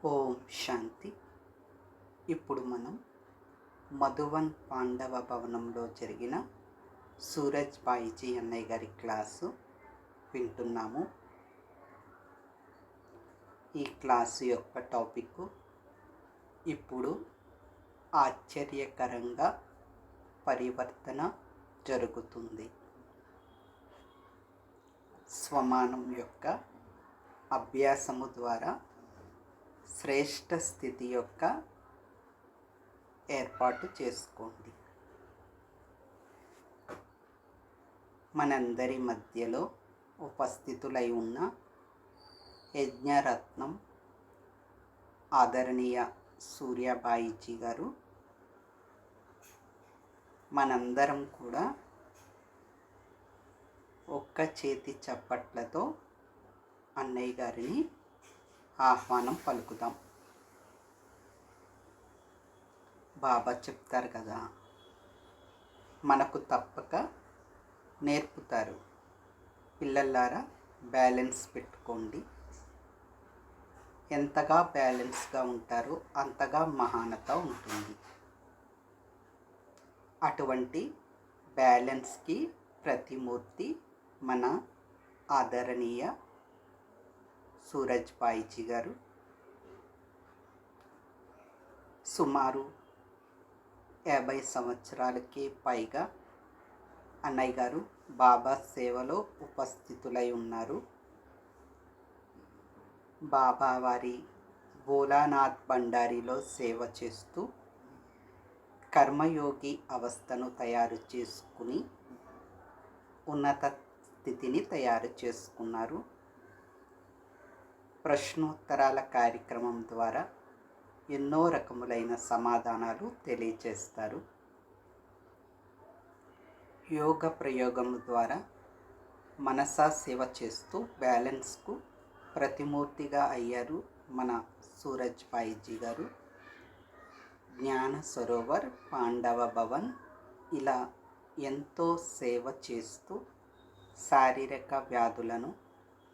ఓం శాంతి. ఇప్పుడు మనం మధువన్ పాండవ భవనంలో జరిగిన సూరజ్ బాయిజీ అన్నయ్య గారి క్లాసు వింటున్నాము. ఈ క్లాసు యొక్క టాపిక్ ఇప్పుడు ఆశ్చర్యకరంగా పరివర్తన జరుగుతుంది. స్వమానం యొక్క అభ్యాసము ద్వారా శ్రేష్ఠ స్థితి యొక్క ఏర్పాటు చేసుకోండి. మనందరి మధ్యలో ఉపస్థితులై ఉన్న యజ్ఞరత్నం ఆదరణీయ సూర్యాబాయిజీ గారు మనందరం కూడా ఒక్క చేతి చప్పట్లతో అన్నయ్య గారిని ఆహ్వానం పలుకుదాం. బాబా చెప్తారు కదా, మనకు తప్పక నేర్పుతారు, పిల్లలారా బ్యాలెన్స్ పెట్టుకోండి. ఎంతగా బ్యాలెన్స్గా ఉంటారో అంతగా మహానత ఉంటుంది. అటువంటి బ్యాలెన్స్కి ప్రతిమూర్తి మన ఆదరణీయ సూరజ్ బాయిజీ గారు. సుమారు 50 సంవత్సరాలకి పైగా అన్నయ్య గారు బాబా సేవలో ఉపస్థితులై ఉన్నారు. బాబా వారి భోలానాథ్ భండారిలో సేవ చేస్తూ కర్మయోగి అవస్థను తయారు చేసుకుని ఉన్నత స్థితిని తయారు చేసుకున్నారు. ప్రశ్నోత్తరాల కార్యక్రమం ద్వారా ఎన్నో రకములైన సమాధానాలు తెలియజేస్తారు. యోగ ప్రయోగం ద్వారా మనసా సేవ చేస్తూ బ్యాలెన్స్కు ప్రతిమూర్తిగా అయ్యారు మన సూరజ్ బాయిజీ గారు. జ్ఞాన సరోవర్, పాండవ భవన్ ఇలా ఎంతో సేవ చేస్తూ శారీరక వ్యాధులను,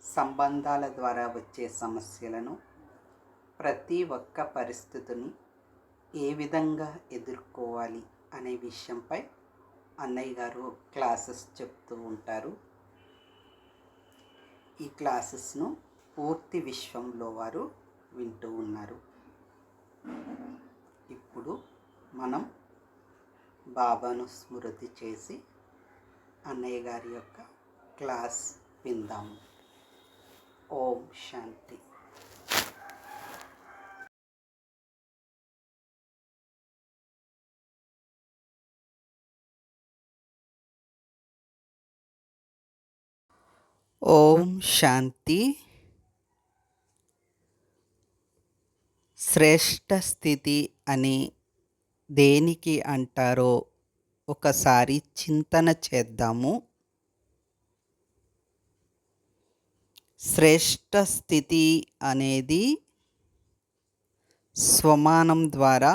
సంబంధాల ద్వారా వచ్చే సమస్యలను, ప్రతి ఒక్క పరిస్థితిని ఏ విధంగా ఎదుర్కోవాలి అనే విషయంపై అన్నయ్య గారు క్లాసెస్ చెప్తూ ఉంటారు. ఈ క్లాసెస్ను పూర్తి విశ్వంలో వారు వింటూ ఉన్నారు. ఇప్పుడు మనం బాబాను స్మృతి చేసి అన్నయ్య గారి యొక్క క్లాస్ విందాము. ఓం శాంతి. ఓం శాంతి. శ్రేష్ఠ స్థితి అని దేనికి అంటారో ఒకసారి చింతన చేద్దాము. శ్రేష్ఠ స్థితి అనేది స్వమానం ద్వారా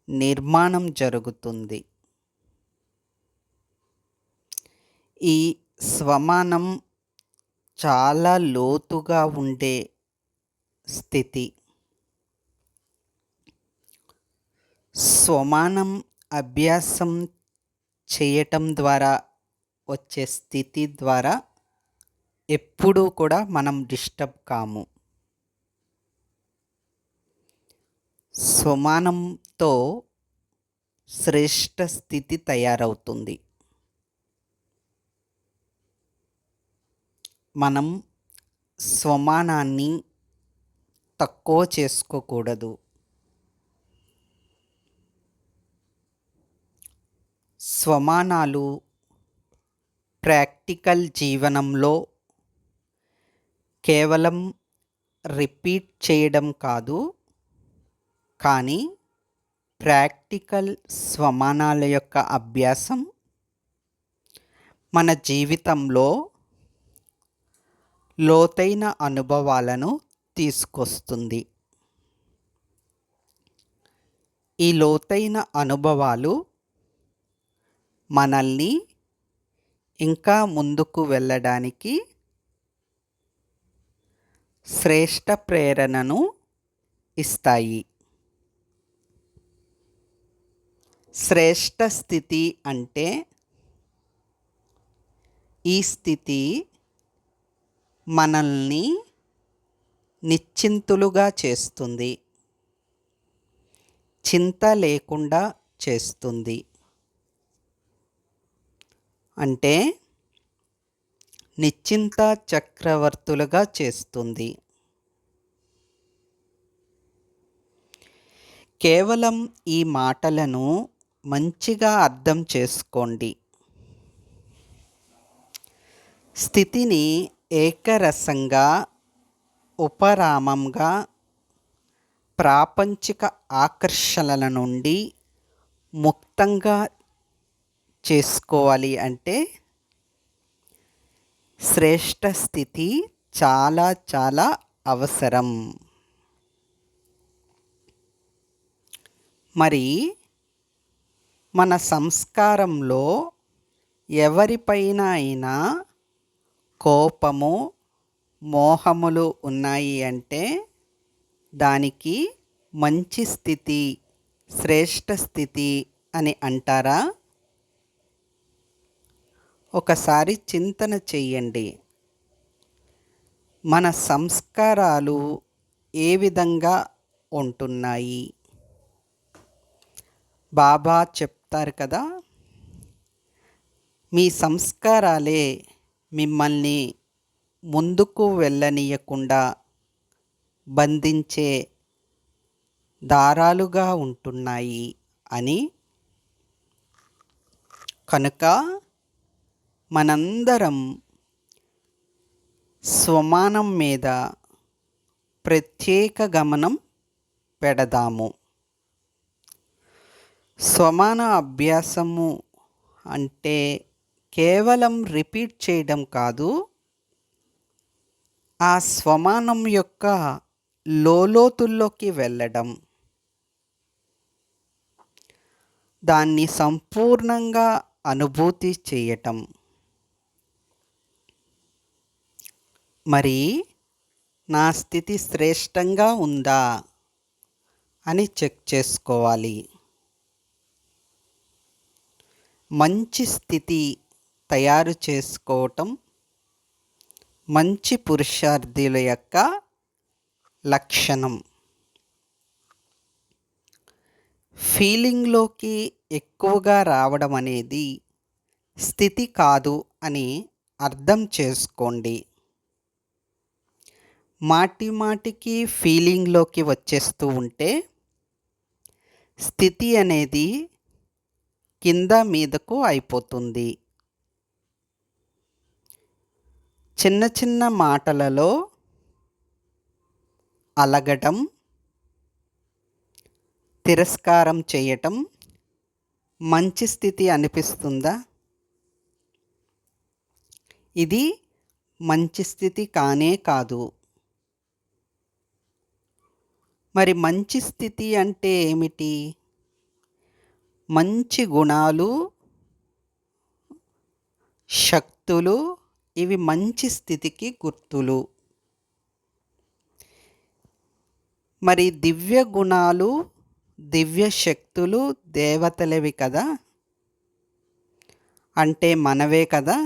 నిర్మాణం జరుగుతుంది. ఈ స్వమానం చాలా లోతుగా ఉండే స్థితి. స్వమానం అభ్యాసం చేయటం ద్వారా వచ్చే స్థితి ద్వారా ఎప్పుడూ కూడా మనం డిస్టర్బ్ కాము. స్వమానంతో శ్రేష్ఠ స్థితి తయారవుతుంది. మనం స్వమానాన్ని తక్కువ చేసుకోకూడదు. స్వమానాలు ప్రాక్టికల్ జీవనంలో కేవలం రిపీట్ చేయడం కాదు, కానీ ప్రాక్టికల్ స్వమానాల యొక్క అభ్యాసం మన జీవితంలో లోతైన అనుభవాలను తీసుకొస్తుంది. ఈ లోతైన అనుభవాలు మనల్ని ఇంకా ముందుకు వెళ్ళడానికి శ్రేష్ట ప్రేరణను ఇస్తాయి. శ్రేష్ట స్థితి అంటే ఈ స్థితి మనల్ని నిశ్చింతులుగా చేస్తుంది, చింత లేకుండా చేస్తుంది. అంటే నిశ్చింత చక్రవర్తులుగా చేస్తుంది. కేవలం ఈ మాటలను మంచిగా అర్థం చేసుకోండి. స్థితిని ఏకరసంగా, ఉపరామంగా, ప్రాపంచిక ఆకర్షణల నుండి ముక్తంగా చేసుకోవాలి అంటే శ్రేష్ట స్థితి చాలా చాలా అవసరం. మరి మన సంస్కారంలో ఎవరిపైన అయినా కోపము, మోహములు ఉన్నాయి అంటే దానికి మంచి స్థితి, శ్రేష్ట స్థితి అని అంటారా? ఒకసారి చింతన చెయ్యండి. మన సంస్కారాలు ఏ విధంగా ఉంటున్నాయి? బాబా చెప్తారు కదా, మీ సంస్కారాలే మిమ్మల్ని ముందుకు వెళ్ళనీయకుండా బంధించే దారాలుగా ఉంటున్నాయి అని. కనుక మనందరం స్వమానం మీద ప్రత్యేక గమనం పెడదాము. స్వమాన అభ్యాసము అంటే కేవలం రిపీట్ చేయడం కాదు, ఆ స్వమానం యొక్క లోతుల్లోకి వెళ్ళడం, దాన్ని సంపూర్ణంగా అనుభూతి చేయటం. మరి నా స్థితి శ్రేష్టంగా ఉందా అని చెక్ చేసుకోవాలి. మంచి స్థితి తయారు చేసుకోవటం మంచి పురుషార్థుల యొక్క లక్షణం. ఫీలింగ్లోకి ఎక్కువగా రావడం అనేది స్థితి కాదు అని అర్థం చేసుకోండి. మాటి మాటికి ఫీలింగ్లోకి వచ్చేస్తూ ఉంటే స్థితి అనేది కింద మీదకు అయిపోతుంది. చిన్న చిన్న మాటలలో అలగటం, తిరస్కారం చేయటం మంచి స్థితి అనిపిస్తుందా? ఇది మంచి స్థితి కానే కాదు. మరి మంచి స్థితి అంటే ఏమిటి? మంచి గుణాలు, శక్తులు, ఇవి మంచి స్థితికి గుర్తులు. మరి దివ్య గుణాలు, దివ్య శక్తులు దేవతలవి కదా, అంటే మనవే కదా.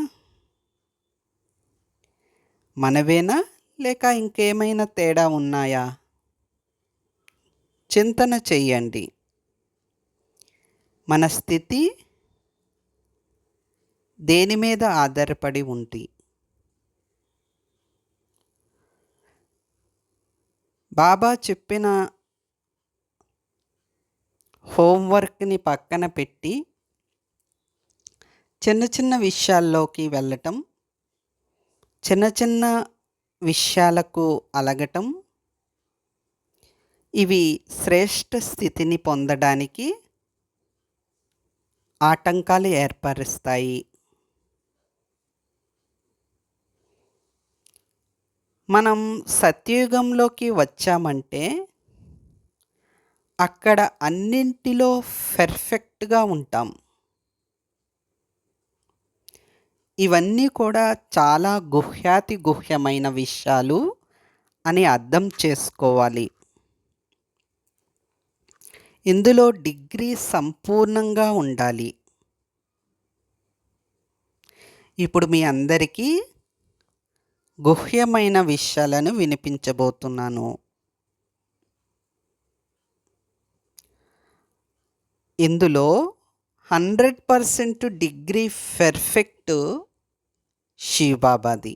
మనవేనా లేక ఇంకేమైనా తేడా ఉన్నాయా? చింతన చెయ్యండి. మన స్థితి దేని మీద ఆధారపడి ఉంది? బాబా చెప్పిన హోంవర్క్ని పక్కన పెట్టి చిన్న చిన్న విషయాల్లోకి వెళ్ళటం, చిన్న చిన్న విషయాలకు అలగటం, ఇవి శ్రేష్ట స్థితిని పొందడానికి ఆటంకాలు ఏర్పరుస్తాయి. మనం సత్యయుగంలోకి వచ్చామంటే అక్కడ అన్నింటిలో పర్ఫెక్ట్గా ఉంటాం. ఇవన్నీ కూడా చాలా గుహ్యాతి గుహ్యమైన విషయాలు. అని అర్థం చేసుకోవాలి. ఇందులో డిగ్రీ సంపూర్ణంగా ఉండాలి. ఇప్పుడు మీ అందరికీ గుహ్యమైన విషయాలను వినిపించబోతున్నాను. ఇందులో 100% డిగ్రీ పర్ఫెక్ట్ శివబాబాది.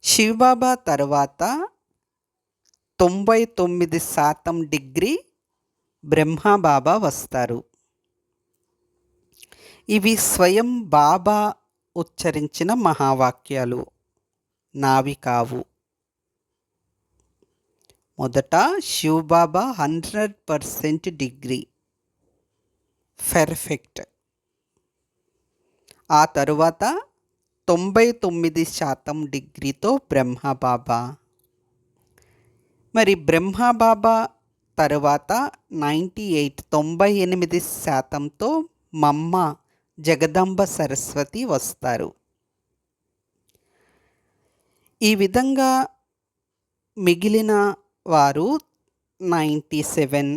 శివబాబా తర్వాత 99% డిగ్రీ బ్రహ్మబాబా వస్తారు. ఇవి స్వయం బాబా ఉచ్చరించిన మహావాక్యాలు, నావి కావు. మొదట శివబాబా 100% డిగ్రీ పర్ఫెక్ట్. ఆ తరువాత 99% డిగ్రీతో బ్రహ్మబాబా. మరి బ్రహ్మబాబా తరువాత 98% మమ్మ జగదంబ సరస్వతి వస్తారు. ఈ విధంగా మిగిలిన వారు 97,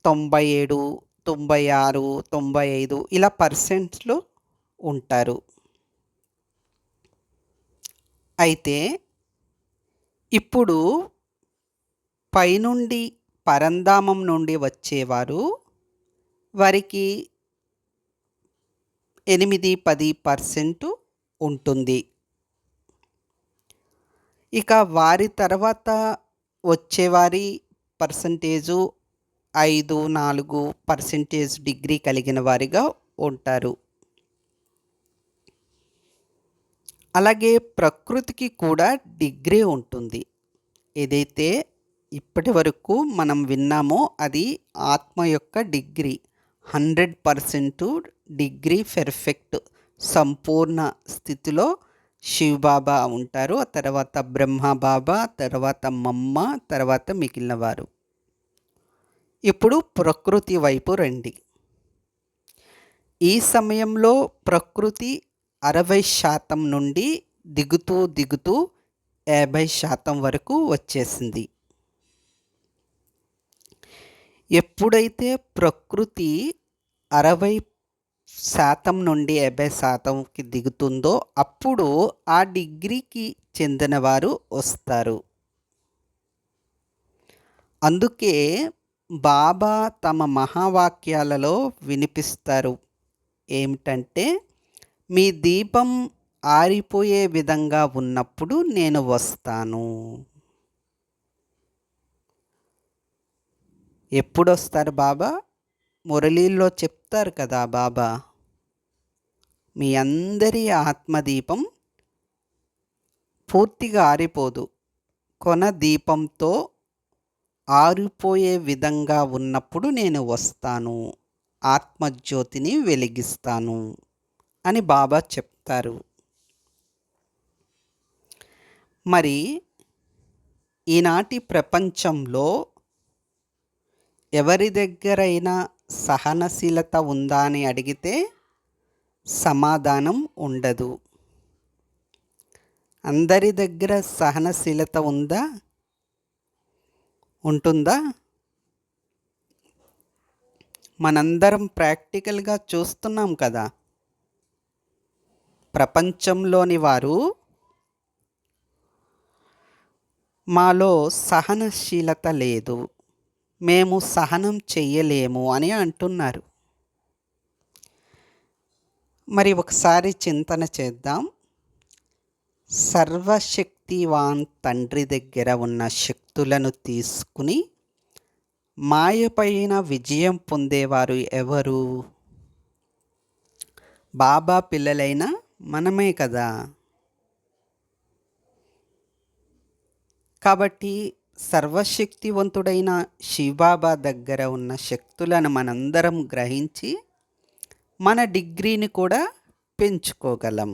97, 96, 95 ఇలా పర్సెంట్లు ఉంటారు. అయితే ఇప్పుడు పైనుండి పరంధామం నుండి వచ్చేవారు వారికి 8-10% ఉంటుంది. ఇక వారి తర్వాత వచ్చేవారి పర్సంటేజు 5-4% డిగ్రీ కలిగిన వారిగా ఉంటారు. అలాగే ప్రకృతికి కూడా డిగ్రీ ఉంటుంది. ఏదైతే ఇప్పటి వరకు మనం విన్నామో అది ఆత్మ యొక్క డిగ్రీ. 100% డిగ్రీ పర్ఫెక్ట్ సంపూర్ణ స్థితిలో శివబాబా ఉంటారు. ఆ తర్వాత బ్రహ్మబాబా, తర్వాత మమ్మ, తర్వాత మిగిలిన వారు. ఇప్పుడు ప్రకృతి వైపు రండి. ఈ సమయంలో ప్రకృతి 60% నుండి దిగుతూ 50% వరకు వచ్చేసింది. ఎప్పుడైతే ప్రకృతి 60% నుండి 50%కి దిగుతుందో అప్పుడు ఆ డిగ్రీకి చెందిన వారు వస్తారు. అందుకే బాబా తమ మహావాక్యాలలో వినిపిస్తారు. ఏమిటంటే, మీ దీపం ఆరిపోయే విధంగా ఉన్నప్పుడు నేను వస్తాను. ఎప్పుడొస్తారు బాబా? మురళీల్లో చెప్తారు కదా బాబా, మీ అందరి ఆత్మదీపం పూర్తిగా ఆరిపోదు, కొన దీపంతో ఆరిపోయే విధంగా ఉన్నప్పుడు నేను వస్తాను, ఆత్మజ్యోతిని వెలిగిస్తాను అని బాబా చెప్తారు. మరి ఈనాటి ప్రపంచంలో ఎవరి దగ్గరైనా సహనశీలత ఉందా అని అడిగితే సమాధానం ఉండదు. అందరి దగ్గర సహనశీలత ఉందా? ఉంటుందా? మనందరం ప్రాక్టికల్గా చూస్తున్నాం కదా. ప్రపంచంలోని వారు మాలో సహనశీలత లేదు, మేము సహనం చెయ్యలేము అని అంటున్నారు. మరి ఒకసారి చింతన చేద్దాం. సర్వశక్తివాన్ తండ్రి దగ్గర ఉన్న శక్తులను తీసుకుని మాయపైన విజయం పొందేవారు ఎవరు? బాబా పిల్లలైన మనమే కదా. కాబట్టి సర్వశక్తివంతుడైన శివబాబా దగ్గర ఉన్న శక్తులను మనందరం గ్రహించి మన డిగ్రీని కూడా పెంచుకోగలం.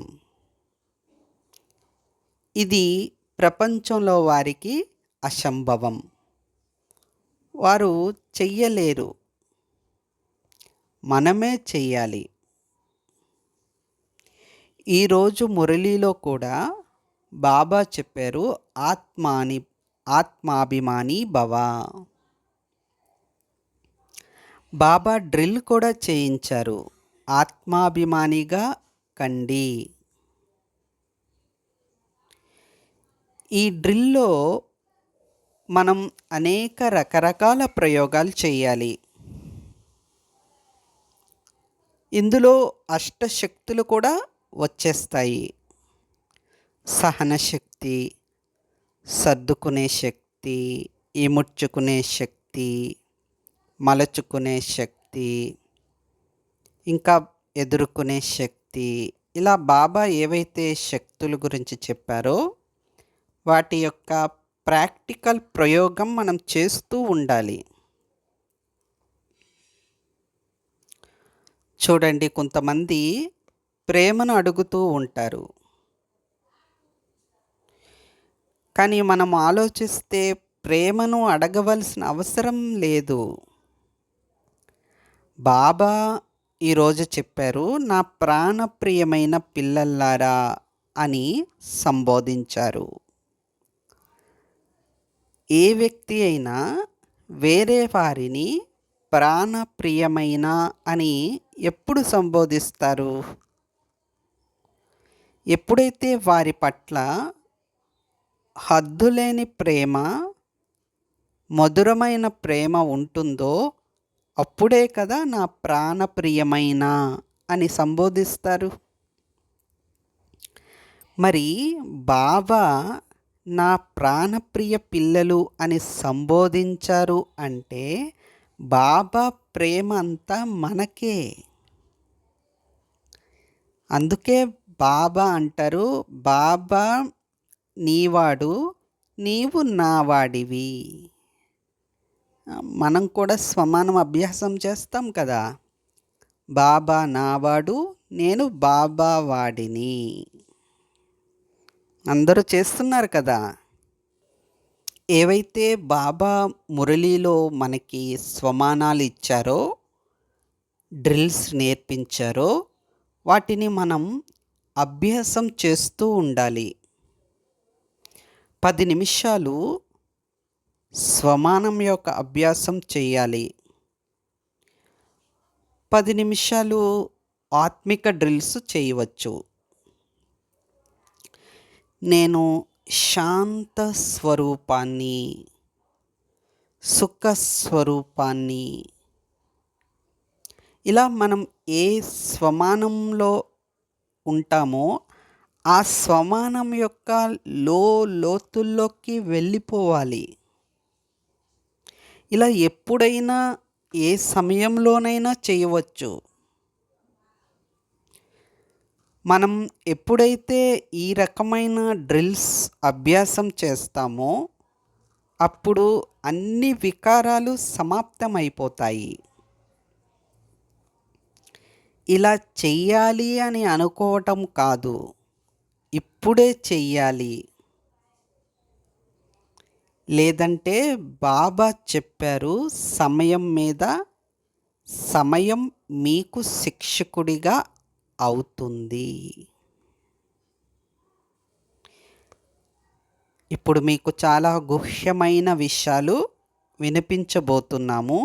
ఇది ప్రపంచంలో వారికి అసంభవం, వారు చెయ్యలేరు, మనమే చెయ్యాలి. ఈరోజు మురళీలో కూడా బాబా చెప్పారు, ఆత్మాభిమాని భవ. బాబా డ్రిల్ కూడా చేయించారు, ఆత్మాభిమానిగా కండి. ఈ డ్రిల్లో మనం అనేక రకరకాల ప్రయోగాలు చేయాలి. ఇందులో అష్టశక్తులు కూడా వచ్చేస్తాయి. సహనశక్తి, సర్దుకునే శక్తి, ఇముడ్చుకునే శక్తి, మలచుకునే శక్తి, ఇంకా ఎదుర్కొనే శక్తి. ఇలా బాబా ఏవైతే శక్తుల గురించి చెప్పారో వాటి యొక్క ప్రాక్టికల్ ప్రయోగం మనం చేస్తూ ఉండాలి. చూడండి, కొంతమంది ప్రేమను అడుగుతూ ఉంటారు. కానీ మనం ఆలోచిస్తే ప్రేమను అడగవలసిన అవసరం లేదు. బాబా ఈరోజు చెప్పారు, నా ప్రాణప్రియమైన పిల్లల్లారా అని సంబోధించారు. ఏ వ్యక్తి అయినా వేరే వారిని ప్రాణప్రియమైన అని ఎప్పుడు సంబోధిస్తారు? ఎప్పుడైతే వారి పట్ల హద్దులేని ప్రేమ, మధురమైన ప్రేమ ఉంటుందో అప్పుడే కదా నా ప్రాణప్రియమైన అని సంబోధిస్తారు. మరి బాబా నా ప్రాణప్రియ పిల్లలు అని సంబోధించారు అంటే బాబా ప్రేమ అంతా మనకే. అందుకే బాబా అంటారు, బాబా నీవాడు, నీవు నావాడివి. మనం కూడా స్వమానం అభ్యాసం చేస్తాం కదా, బాబా నావాడు, నేను బాబా వాడిని. అందరూ చేస్తున్నారు కదా. ఏవైతే బాబా మురళీలో మనకి స్వమానాలు ఇచ్చారో, డ్రిల్స్ నేర్పించారో వాటిని మనం అభ్యాసం చేస్తూ ఉండాలి. 10 నిమిషాలు స్వమానం యొక్క అభ్యాసం చేయాలి. 10 నిమిషాలు ఆత్మిక డ్రిల్స్ చేయవచ్చు. నేను శాంత స్వరూపాన్ని, సుఖ స్వరూపాన్ని, ఇలా మనం ఏ స్వమానంలో ఉంటామో ఆ స్వమానం యొక్క లోతుల్లోకి వెళ్ళిపోవాలి. ఇలా ఎప్పుడైనా ఏ సమయంలోనైనా చేయవచ్చు. మనం ఎప్పుడైతే ఈ రకమైన డ్రిల్స్ అభ్యాసం చేస్తామో అప్పుడు అన్ని వికారాలు సమాప్తమైపోతాయి. ఇలా చెయ్యాలి అని అనుకోవటం కాదు, ఇప్పుడే చెయ్యాలి. లేదంటే బాబా చెప్పారు, సమయం మీద సమయం మీకు శిక్షకుడిగా అవుతుంది. ఇప్పుడు మీకు చాలా గుహ్యమైన విషయాలు వినిపించబోతున్నాము.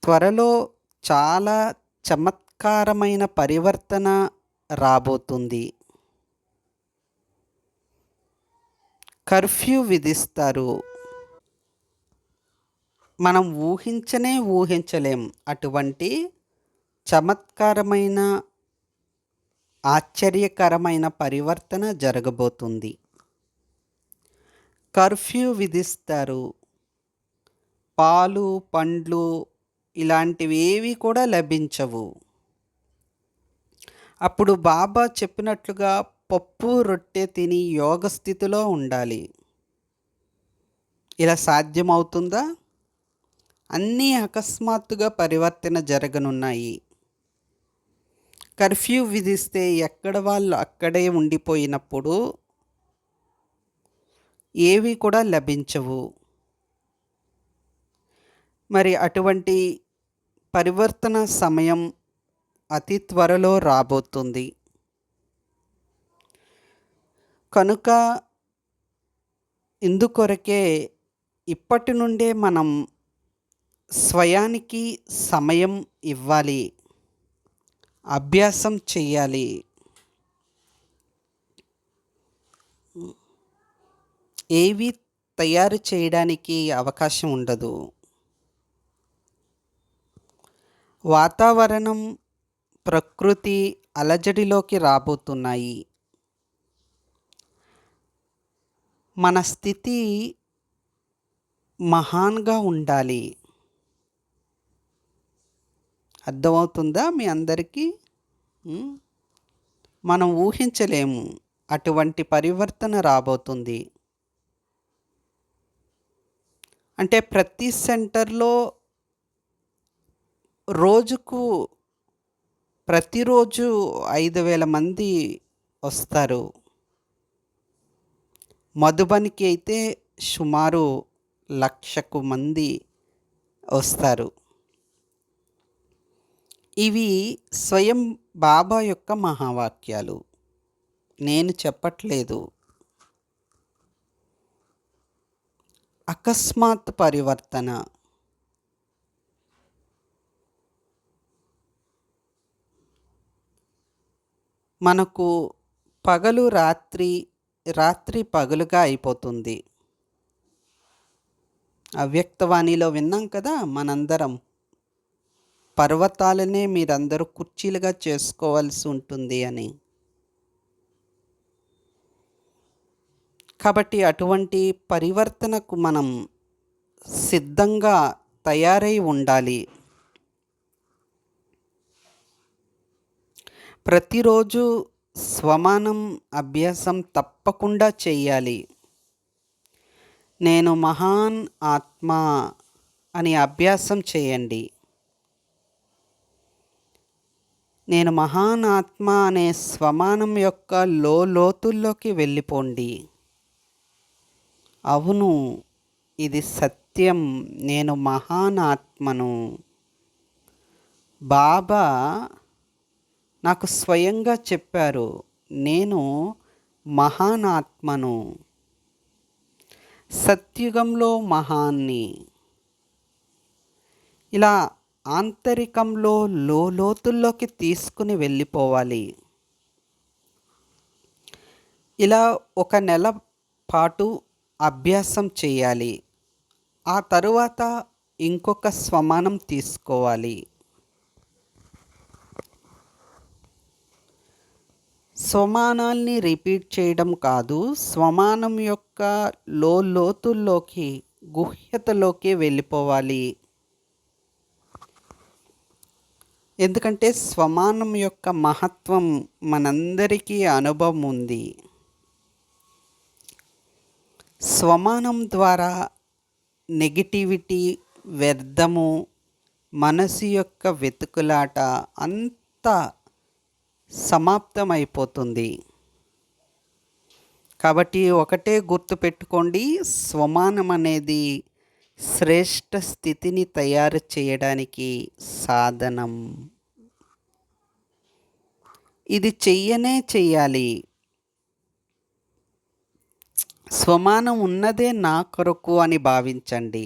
త్వరలో చాలా చమత్కారమైన పరివర్తన రాబోతుంది. కర్ఫ్యూ విధిస్తారు. మనం ఊహించలేం అటువంటి చమత్కారమైన, ఆశ్చర్యకరమైన పరివర్తన జరగబోతుంది. కర్ఫ్యూ విధిస్తారు. పాలు, పండ్లు ఇలాంటివి ఏవి కూడా లభించవు. అప్పుడు బాబా చెప్పినట్లుగా పప్పు, రొట్టె తిని యోగ స్థితిలో ఉండాలి. ఇలా సాధ్యమవుతుందా? అన్నీ అకస్మాత్తుగా పరివర్తన జరగనున్నాయి. కర్ఫ్యూ విధిస్తే ఎక్కడ వాళ్ళు అక్కడే ఉండిపోయినప్పుడు ఏవి కూడా లభించవు. మరి అటువంటి పరివర్తన సమయం అతి త్వరలో రాబోతుంది. కనుక ఇందుకొరకే ఇప్పటి నుండే మనం స్వయానికి సమయం ఇవ్వాలి, అభ్యాసం చెయ్యాలి. ఏవి తయారు చేయడానికి అవకాశం ఉండదు. వాతావరణం, ప్రకృతి అలజడిలోకి రాబోతున్నాయి. మన స్థితి మహాన్‌గా ఉండాలి. అర్థమవుతుందా మీ అందరికీ? మనం ఊహించలేము అటువంటి పరివర్తన రాబోతుంది. అంటే ప్రతి సెంటర్‌లో ప్రతిరోజు 5,000 మంది వస్తారు. మధుబనికి అయితే సుమారు 1,00,000 మంది వస్తారు. ఇవి స్వయం బాబా యొక్క మహావాక్యాలు, నేను చెప్పట్లేదు. అకస్మాత్ పరివర్తన. మనకు పగలు రాత్రి, రాత్రి పగలుగా అయిపోతుంది. అవ్యక్తవాణిలో విన్నాం కదా మనందరం. పర్వతాలనే మీరందరూ కుర్చీలుగా చేసుకోవాల్సి ఉంటుంది అని. కాబట్టి అటువంటి పరివర్తనకు మనం సిద్ధంగా తయారై ఉండాలి. ప్రతిరోజు స్వమానం అభ్యాసం తప్పకుండా చెయ్యాలి. నేను మహాన్ ఆత్మ అని అభ్యాసం చేయండి. నేను మహాన్ ఆత్మ అనే స్వమానం యొక్క లోతుల్లోకి వెళ్ళిపోండి. అవును, ఇది సత్యం, నేను మహాన్ ఆత్మను. బాబా నాకు స్వయంగా చెప్పారు, నేను మహాన్ ఆత్మను, సత్యుగంలో మహాన్ని. ఇలా ఆంతరికంలో లోతుల్లోకి తీసుకుని వెళ్ళిపోవాలి. ఇలా 1 నెల పాటు అభ్యాసం చేయాలి. ఆ తరువాత ఇంకొక స్వమానం తీసుకోవాలి. స్వమానాల్ని రిపీట్ చేయడం కాదు, స్వమానం యొక్క లోతుల్లోకి, గుహ్యతలోకి వెళ్ళిపోవాలి. ఎందుకంటే స్వమానం యొక్క మహత్వం మనందరికీ అనుభవం ఉంది. స్వమానం ద్వారా నెగిటివిటీ, వ్యర్థము, మనసు యొక్క వెతుకులాట అంతా సమాప్తమైపోతుంది. కాబట్టి ఒకటే గుర్తుపెట్టుకోండి, స్వమానం అనేది శ్రేష్ఠ స్థితిని తయారు చేయడానికి సాధనం. ఇది చెయ్యాలి. స్వమానం ఉన్నదే నా కొరకు అని భావించండి.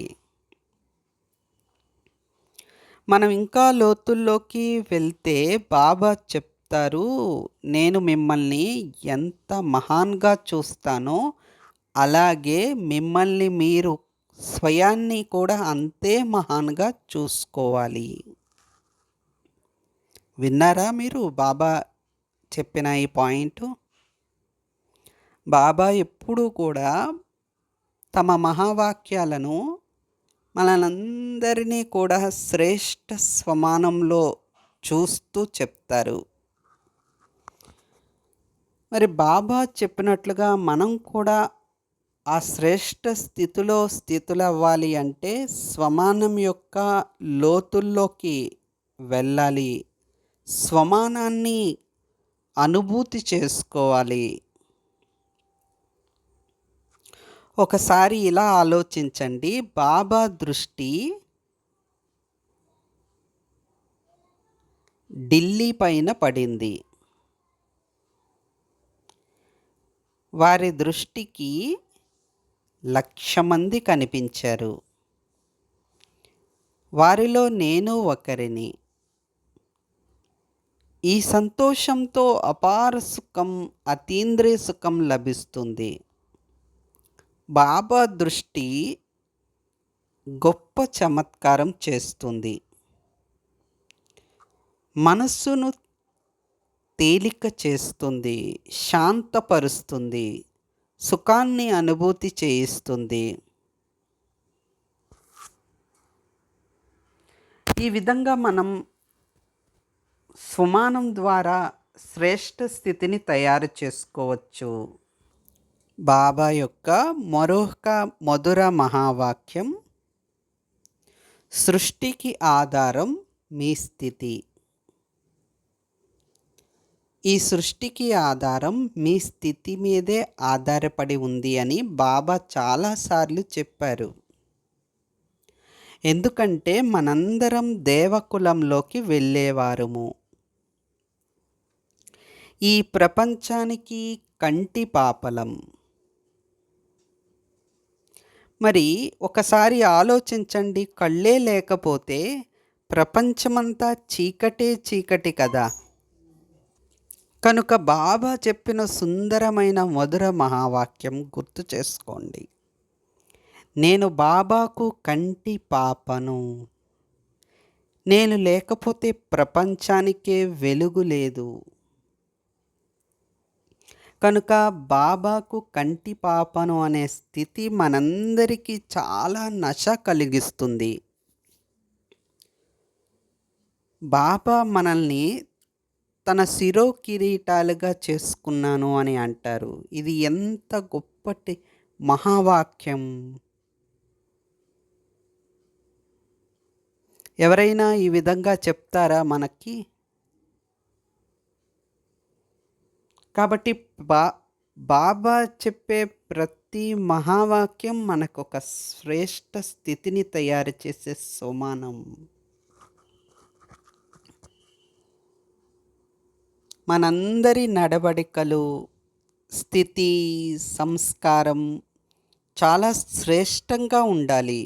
మనం ఇంకా లోతుల్లోకి వెళ్తే బాబా చెప్తారు, నేను మిమ్మల్ని ఎంత మహాన్గా చూస్తానో అలాగే మిమ్మల్ని మీరు స్వయాన్ని కూడా అంతే మహాన్గా చూసుకోవాలి. విన్నారా మీరు బాబా చెప్పిన ఈ పాయింట్? బాబా ఎప్పుడూ కూడా తమ మహావాక్యాలను మనందరినీ కూడా శ్రేష్ఠ స్వమానంలో చూస్తూ చెప్తారు. మరి బాబా చెప్పినట్లుగా మనం కూడా ఆ శ్రేష్ఠ స్థితులవ్వాలి అంటే స్వమానం యొక్క లోతుల్లోకి వెళ్ళాలి. స్వమానాన్ని అనుభూతి చేసుకోవాలి. ఒకసారి ఇలా ఆలోచించండి, బాబా దృష్టి ఢిల్లీ పైన పడింది. వారి దృష్టికి 1,00,000 మంది కనిపించారు. వారిలో నేను ఒకరిని. ఈ సంతోషంతో అపార సుఖం, అతీంద్రియ సుఖం లభిస్తుంది. బాబా దృష్టి గొప్ప చమత్కారం చేస్తుంది. మనస్సును తేలిక చేస్తుంది, శాంతపరుస్తుంది, సుఖాన్ని అనుభూతి చేయిస్తుంది. ఈ విధంగా మనం సుమానం ద్వారా శ్రేష్ఠ స్థితిని తయారు చేసుకోవచ్చు. బాబా యొక్క మరొక మధుర మహావాక్యం, సృష్టికి ఆధారం మీ స్థితి. ఈ సృష్టికి ఆధారం మీ స్థితి మీదే ఆధారపడి ఉంది అని బాబా చాలాసార్లు చెప్పారు. ఎందుకంటే మనందరం దేవకులంలోకి వెళ్ళేవారము. ఈ ప్రపంచానికి కంటి పాపలం. మరి ఒకసారి ఆలోచించండి, కళ్ళే లేకపోతే ప్రపంచమంతా చీకటే చీకటి కదా. కనుక బాబా చెప్పిన సుందరమైన మధుర మహావాక్యం గుర్తు చేసుకోండి. నేను బాబాకు కంటి పాపను. నేను లేకపోతే ప్రపంచానికే వెలుగు లేదు. కనుక బాబాకు కంటి పాపను అనే స్థితి మనందరికీ చాలా నశ కలిగిస్తుంది. బాబా మనల్ని తన శిరో కిరీటాలుగా చేసుకున్నాను అని అంటారు. ఇది ఎంత గొప్పటి మహావాక్యం. ఎవరైనా ఈ విధంగా చెప్తారా మనకి? కాబట్టి బాబా చెప్పే ప్రతి మహావాక్యం మనకు ఒక శ్రేష్ఠ స్థితిని తయారు చేసే సోమానం. మనందరి నడవడికలు, స్థితి, సంస్కారం చాలా శ్రేష్టంగా ఉండాలి.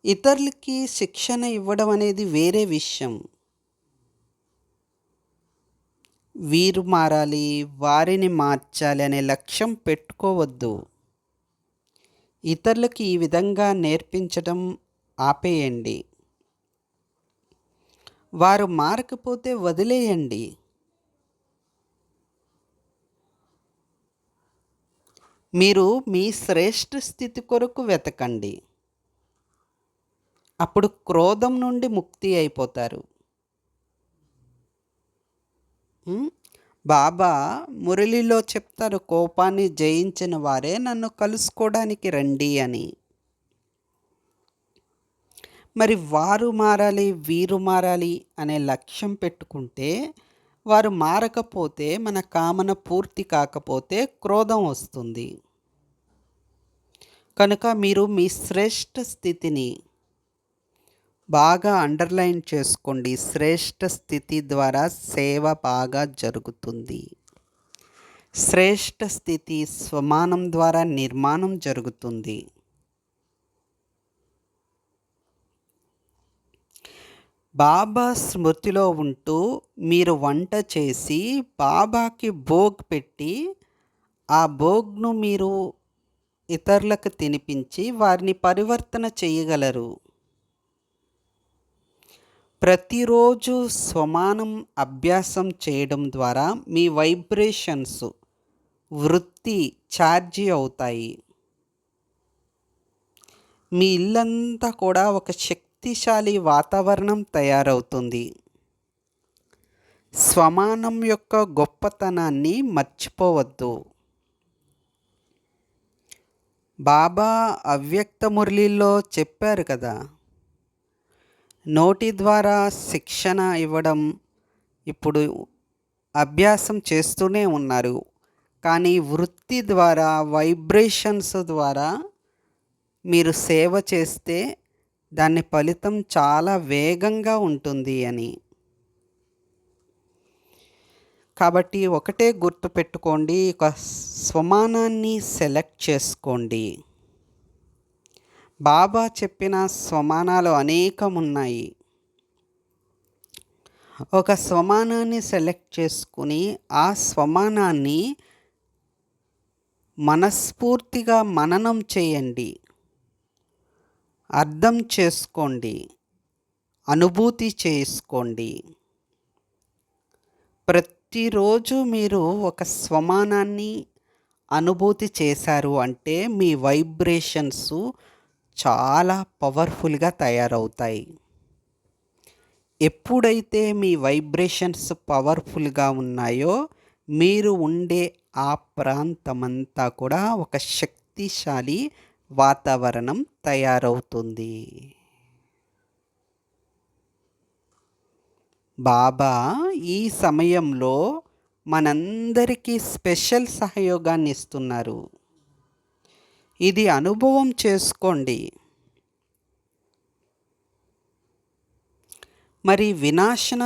ఇతరులకి శిక్షణ ఇవ్వడం అనేది వేరే విషయం. వీరు మారాలి, వారిని మార్చాలి అనే లక్ష్యం పెట్టుకోవద్దు. ఇతరులకి ఈ విధంగా నేర్పించడం ఆపేయండి. వారు మారకపోతే వదిలేయండి. మీరు మీ శ్రేష్ఠ స్థితి కొరకు వెతకండి. అప్పుడు క్రోధం నుండి ముక్తి అయిపోతారు. బాబా మురళిలో చెప్తారు, కోపాన్ని జయించిన వారే నన్ను కలుసుకోవడానికి రండి అని. మరి వారు మారాలి, వీరు మారాలి అనే లక్ష్యం పెట్టుకుంటే, వారు మారకపోతే, మన కామన పూర్తి కాకపోతే క్రోధం వస్తుంది. కనుక మీరు మీ శ్రేష్ఠ స్థితిని బాగా అండర్లైన్ చేసుకోండి. శ్రేష్ఠ స్థితి ద్వారా సేవ బాగా జరుగుతుంది. శ్రేష్ఠ స్థితి స్వమానం ద్వారా నిర్మాణం జరుగుతుంది. బాబా స్మృతిలో ఉంటూ మీరు వంట చేసి బాబాకి భోగ్ పెట్టి, ఆ భోగ్ను మీరు ఇతరులకు తినిపించి వారిని పరివర్తన చేయగలరు. ప్రతిరోజు స్వమానం అభ్యాసం చేయడం ద్వారా మీ వైబ్రేషన్స్ వృత్తి ఛార్జీ అవుతాయి. మీ ఇల్లంతా కూడా ఒక శక్తిశాలి వాతావరణం తయారవుతుంది. స్వమానం యొక్క గొప్పతనాన్ని మర్చిపోవద్దు. బాబా అవ్యక్త మురళిలో చెప్పారు కదా, నోటి ద్వారా శిక్షణ ఇవ్వడం ఇప్పుడు అభ్యాసం చేస్తూనే ఉన్నారు. కానీ వృత్తి ద్వారా, వైబ్రేషన్స్ ద్వారా మీరు సేవ చేస్తే దాని ఫలితం చాలా వేగంగా ఉంటుంది అని. కాబట్టి ఒకటే గుర్తుపెట్టుకోండి, ఒక స్వమానాన్ని సెలెక్ట్ చేసుకోండి. బాబా చెప్పిన స్వమానాలు అనేకమున్నాయి. ఒక స్వమానాన్ని సెలెక్ట్ చేసుకుని ఆ స్వమానాన్ని మనస్ఫూర్తిగా మననం చేయండి, అర్థం చేసుకోండి, అనుభూతి చేసుకోండి. ప్రతిరోజు మీరు ఒక స్వమానాన్ని అనుభూతి చేశారు అంటే మీ వైబ్రేషన్స్ చాలా పవర్ఫుల్గా తయారవుతాయి. ఎప్పుడైతే మీ వైబ్రేషన్స్ పవర్ఫుల్గా ఉన్నాయో మీరు ఉండే ఆ ప్రాంతమంతా కూడా ఒక శక్తిశాలి వాతావరణం తయారవుతుంది. బాబా ఈ సమయంలో మనందరికీ స్పెషల్ సహయోగాన్ని ఇస్తున్నారు. ఇది అనుభవం చేసుకోండి. మరి వినాశన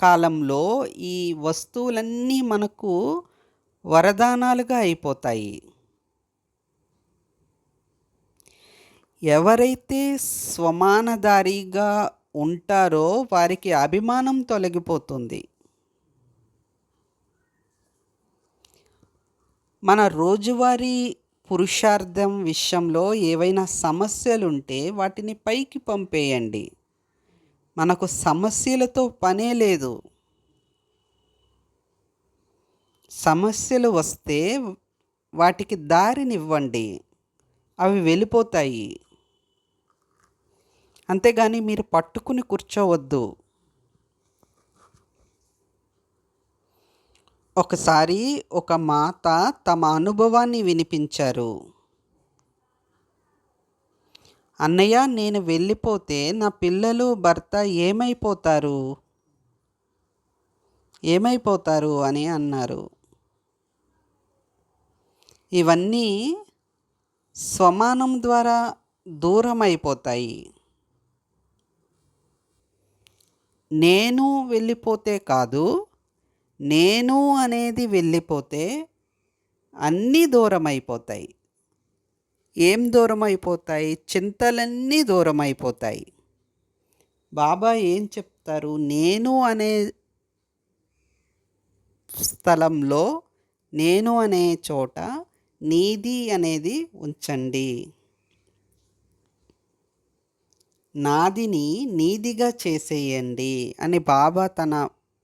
కాలంలో ఈ వస్తువులన్నీ మనకు వరదానాలుగా అయిపోతాయి. ఎవరైతే స్వమానధారిగా ఉంటారో వారికి అభిమానం తొలగిపోతుంది. మన రోజువారీ పురుషార్థం విషయంలో ఏవైనా సమస్యలుంటే వాటిని పైకి పంపేయండి. మనకు సమస్యలతో పనే లేదు. సమస్యలు వస్తే వాటికి దారినివ్వండి, అవి వెళ్ళిపోతాయి. అంతేగాని మీరు పట్టుకుని కూర్చోవద్దు. ఒకసారి ఒక మాత తమ అనుభవాన్ని వినిపించారు. అన్నయ్య, నేను వెళ్ళిపోతే నా పిల్లలు భర్త ఏమైపోతారు అని అన్నారు. ఇవన్నీ స్వమానం ద్వారా దూరం అయిపోతాయి. నేను వెళ్ళిపోతే కాదు, నేను అనేది వెళ్ళిపోతే అన్నీ దూరం అయిపోతాయి. ఏం దూరం అయిపోతాయి? చింతలన్నీ దూరం అయిపోతాయి. బాబా ఏం చెప్తారు? నేను అనే స్థలంలో, నేను అనే చోట నీది అనేది ఉంచండి. నాదిని నీదిగా చేసేయండి అని బాబా తన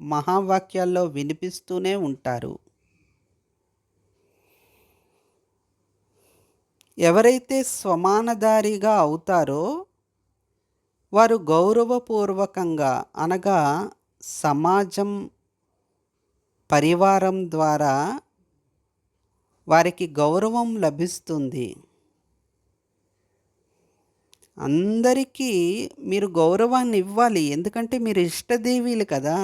మహావాక్యాల్లో వినిపిస్తూనే ఉంటారు. ఎవరైతే స్వమానధారిగా అవుతారో వారు గౌరవపూర్వకంగా, అనగా సమాజం, పరివారం ద్వారా వారికి గౌరవం లభిస్తుంది. అందరికీ మీరు గౌరవాన్ని ఇవ్వాలి. ఎందుకంటే మీరు ఇష్టదేవీలు కదా.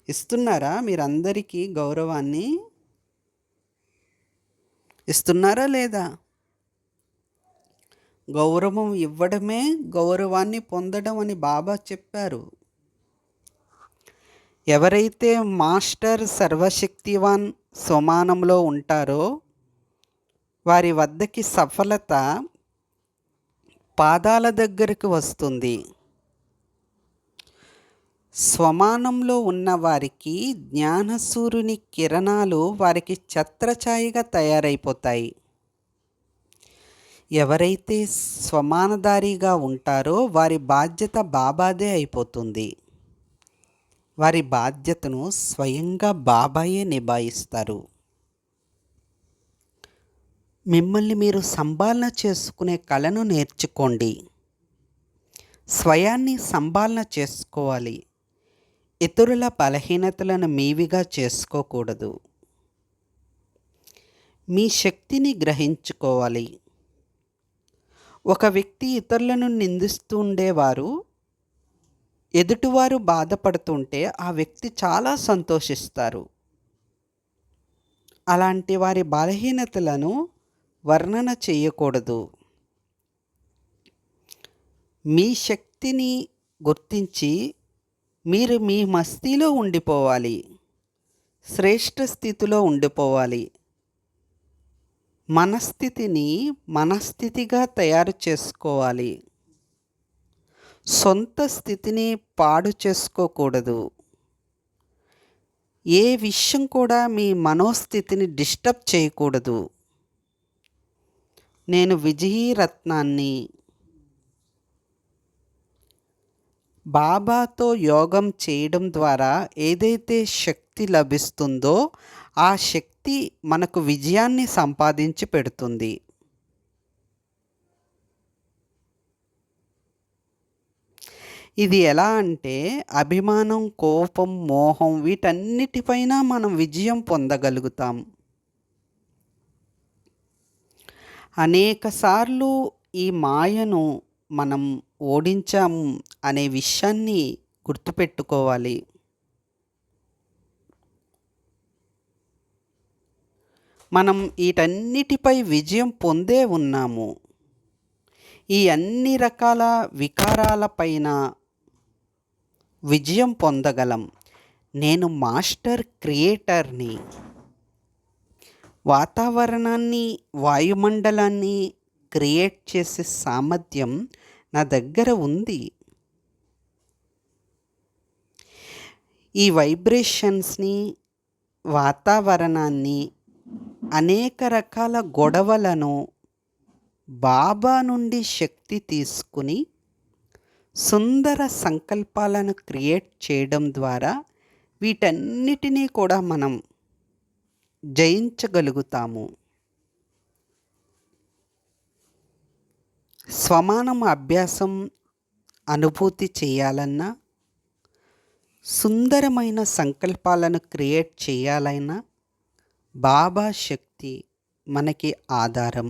ఇస్తున్నారా మీరందరికీ గౌరవాన్ని? ఇస్తున్నారా లేదా? గౌరవం ఇవ్వడమే గౌరవాన్ని పొందడం అని బాబా చెప్పారు. ఎవరైతే మాస్టర్ సర్వశక్తివాన్ స్వమానంలో ఉంటారో వారి వద్దకి సఫలత పాదాల దగ్గరకు వస్తుంది. స్వమానంలో ఉన్నవారికి జ్ఞానసూర్యుని కిరణాలు వారికి ఛత్రఛాయగా తయారైపోతాయి. ఎవరైతే స్వమానధారిగా ఉంటారో వారి బాధ్యత బాబాదే అయిపోతుంది. వారి బాధ్యతను స్వయంగా బాబాయే నిభాయిస్తారు. మిమ్మల్ని మీరు సంభాలన చేసుకునే కళను నేర్చుకోండి. స్వయాన్ని సంభాలన చేసుకోవాలి. ఇతరుల బలహీనతలను మీవిగా చేసుకోకూడదు. మీ శక్తిని గ్రహించుకోవాలి. ఒక వ్యక్తి ఇతరులను నిందిస్తూ ఉండేవారు, ఎదుటివారు బాధపడుతుంటే ఆ వ్యక్తి చాలా సంతోషిస్తారు. అలాంటి వారి బలహీనతలను వర్ణన చేయకూడదు. మీ శక్తిని గుర్తించి మీరు మీ మస్తీలో ఉండిపోవాలి. శ్రేష్ఠ స్థితిలో ఉండిపోవాలి. మనస్థితిని మనస్థితిగా తయారు చేసుకోవాలి. సొంత స్థితిని పాడు చేసుకోకూడదు. ఏ విషయం కూడా మీ మనోస్థితిని డిస్టర్బ్ చేయకూడదు. నేను విజయరత్నాన్ని. బాబాతో యోగం చేయడం ద్వారా ఏదైతే శక్తి లభిస్తుందో ఆ శక్తి మనకు విజయాన్ని సంపాదించి పెడుతుంది. ఇది ఎలా అంటే అభిమానం, కోపం, మోహం వీటన్నిటిపైన మనం విజయం పొందగలుగుతాం. అనేకసార్లు ఈ మాయను మనం ఓడించాము అనే విషయాన్ని గుర్తుపెట్టుకోవాలి. మనం వీటన్నిటిపై విజయం పొందే ఉన్నాము. ఈ అన్ని రకాల వికారాలపైన విజయం పొందగలం. నేను మాస్టర్ క్రియేటర్ని. వాతావరణాన్ని, వాయుమండలాన్ని క్రియేట్ చేసే సామర్థ్యం నా దగ్గర ఉంది. ఈ వైబ్రేషన్స్ని, వాతావరణాన్ని, అనేక రకాల గొడవలను బాబా నుండి శక్తి తీసుకుని సుందర సంకల్పాలను క్రియేట్ చేయడం ద్వారా వీటన్నిటినీ కూడా మనం జయించగలుగుతాము. స్వమానం అభ్యాసం అనుభూతి చేయాలన్నా, సుందరమైన సంకల్పాలను క్రియేట్ చేయాలన్నా బాబా శక్తి మనకి ఆధారం.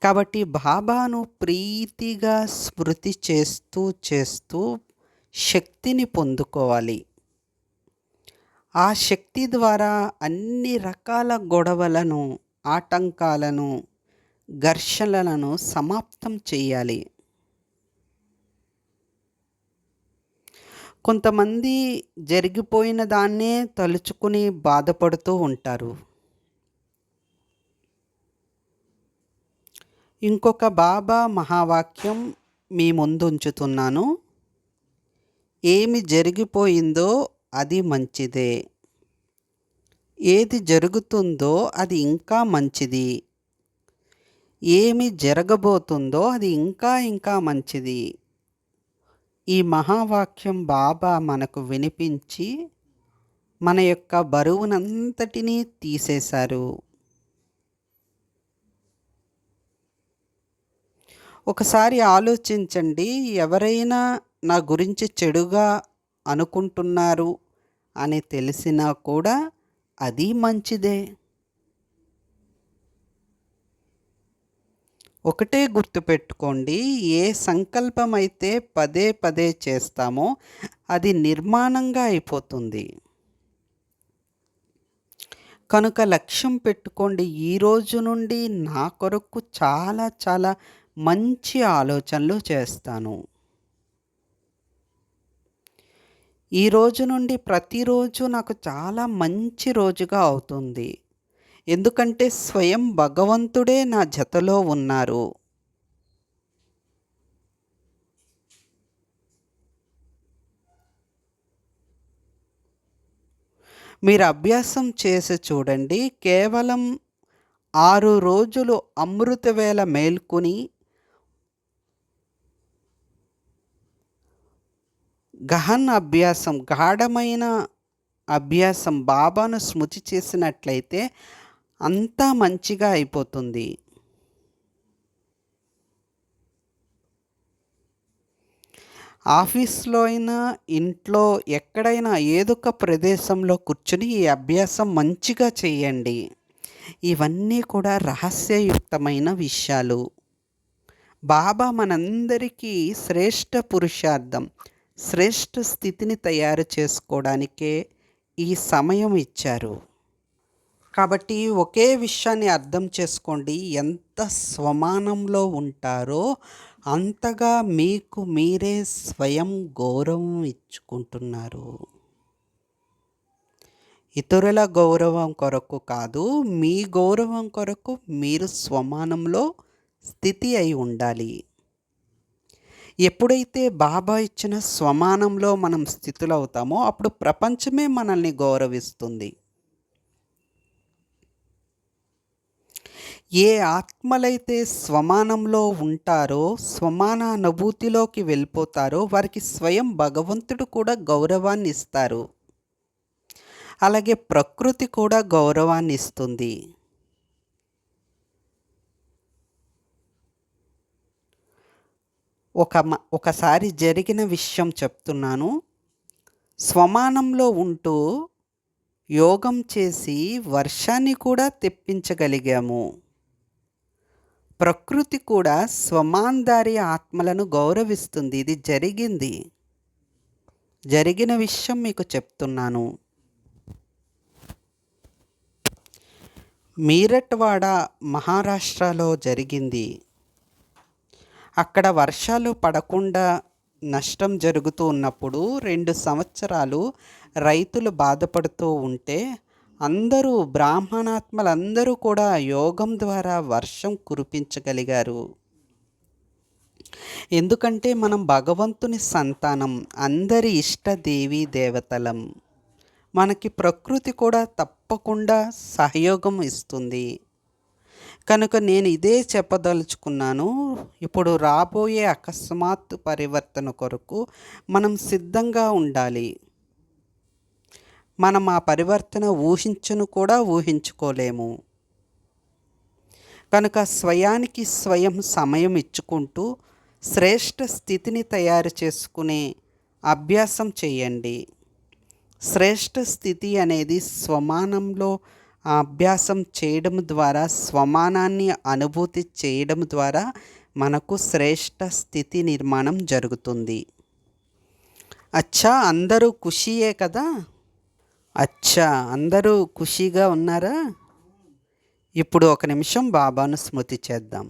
కాబట్టి బాబాను ప్రీతిగా స్మృతి చేస్తూ చేస్తూ శక్తిని పొందుకోవాలి. ఆ శక్తి ద్వారా అన్ని రకాల గొడవలను, ఆటంకాలను, ఘర్షణలను సమాప్తం చేయాలి. కొంతమంది జరిగిపోయిన దాన్నే తలుచుకుని బాధపడుతూ ఉంటారు. ఇంకొక బాబా మహావాక్యం మీ ముందు ఉంచుతున్నాను. ఏమి జరిగిపోయిందో అది మంచిదే. ఏది జరుగుతుందో అది ఇంకా మంచిది. ఏమి జరగబోతుందో అది ఇంకా ఇంకా మంచిది. ఈ మహావాక్యం బాబా మనకు వినిపించి మన యొక్క బరువునంతటినీ తీసేశారు. ఒకసారి ఆలోచించండి. ఎవరైనా నా గురించి చెడుగా అనుకుంటున్నారు అని తెలిసినా కూడా అది మంచిదే. ఒకటే గుర్తుపెట్టుకోండి, ఏ సంకల్పం అయితే పదే పదే చేస్తామో అది నిర్మాణంగా అయిపోతుంది. కనుక లక్ష్యం పెట్టుకోండి, ఈరోజు నుండి నా కొరకు చాలా చాలా మంచి ఆలోచనలు చేస్తాను. ఈ రోజు నుండి ప్రతిరోజు నాకు చాలా మంచి రోజుగా అవుతుంది. ఎందుకంటే స్వయం భగవంతుడే నా జతలో ఉన్నారు. మీరు అభ్యాసం చేసి చూడండి. కేవలం 6 రోజులు అమృతవేళ మేల్కొని గహన్ అభ్యాసం, గాఢమైన అభ్యాసం బాబాను స్మృతి చేసినట్లయితే అంతా మంచిగా అయిపోతుంది. ఆఫీస్లో అయినా, ఇంట్లో ఎక్కడైనా ఏదొక ప్రదేశంలో కూర్చుని ఈ అభ్యాసం మంచిగా చేయండి. ఇవన్నీ కూడా రహస్యయుక్తమైన విషయాలు. బాబా మనందరికీ శ్రేష్ఠ పురుషార్థం, శ్రేష్ఠ స్థితిని తయారు చేసుకోవడానికే ఈ సమయం ఇచ్చారు. కాబట్టి ఒకే విషయాన్ని అర్థం చేసుకోండి. ఎంత స్వమానంలో ఉంటారో అంతగా మీకు మీరే స్వయం గౌరవం ఇచ్చుకుంటున్నారు. ఇతరుల గౌరవం కొరకు కాదు, మీ గౌరవం కొరకు మీరు స్వమానంలో స్థితి అయి ఉండాలి. ఎప్పుడైతే బాబా ఇచ్చిన స్వమానంలో మనం స్థితులవుతామో అప్పుడు ప్రపంచమే మనల్ని గౌరవిస్తుంది. ఏ ఆత్మలైతే స్వమానంలో ఉంటారో, స్వమాన అనుభూతిలోకి వెళ్ళిపోతారో వారికి స్వయం భగవంతుడు కూడా గౌరవాన్ని ఇస్తారు. అలాగే ప్రకృతి కూడా గౌరవాన్ని ఇస్తుంది. ఒకసారి జరిగిన విషయం చెప్తున్నాను. స్వమానంలో ఉంటూ యోగం చేసి వర్షాన్ని కూడా తెప్పించగలిగాము. ప్రకృతి కూడా స్వమాంధారి ఆత్మలను గౌరవిస్తుంది. ఇది జరిగిన విషయం మీకు చెప్తున్నాను. మీరట్వాడ మహారాష్ట్రలో జరిగింది. అక్కడ వర్షాలు పడకుండా నష్టం జరుగుతూ ఉన్నప్పుడు 2 సంవత్సరాలు రైతులు బాధపడుతూ ఉంటే అందరూ బ్రాహ్మణాత్మలందరూ కూడా యోగం ద్వారా వర్షం కురిపించగలిగారు. ఎందుకంటే మనం భగవంతుని సంతానం, అందరి ఇష్ట దేవీ దేవతలం. మనకి ప్రకృతి కూడా తప్పకుండా సహయోగం ఇస్తుంది. కనుక నేను ఇదే చెప్పదలుచుకున్నాను. ఇప్పుడు రాబోయే అకస్మాత్తు పరివర్తన కొరకు మనం సిద్ధంగా ఉండాలి. మనం ఆ పరివర్తన ఊహించుకోలేము. కనుక స్వయానికి స్వయం సమయం ఇచ్చుకుంటూ శ్రేష్ఠ స్థితిని తయారు చేసుకునే అభ్యాసం చేయండి. శ్రేష్ఠ స్థితి అనేది స్వమానంలో అభ్యాసం చేయడం ద్వారా, స్వమానాన్ని అనుభూతి చేయడం ద్వారా మనకు శ్రేష్ఠ స్థితి నిర్మాణం జరుగుతుంది. అచ్చా, అందరూ ఖుషీయే కదా? అచ్చా, అందరూ ఖుషీగా ఉన్నారా? ఇప్పుడు ఒక నిమిషం బాబాను స్మృతి చేద్దాం.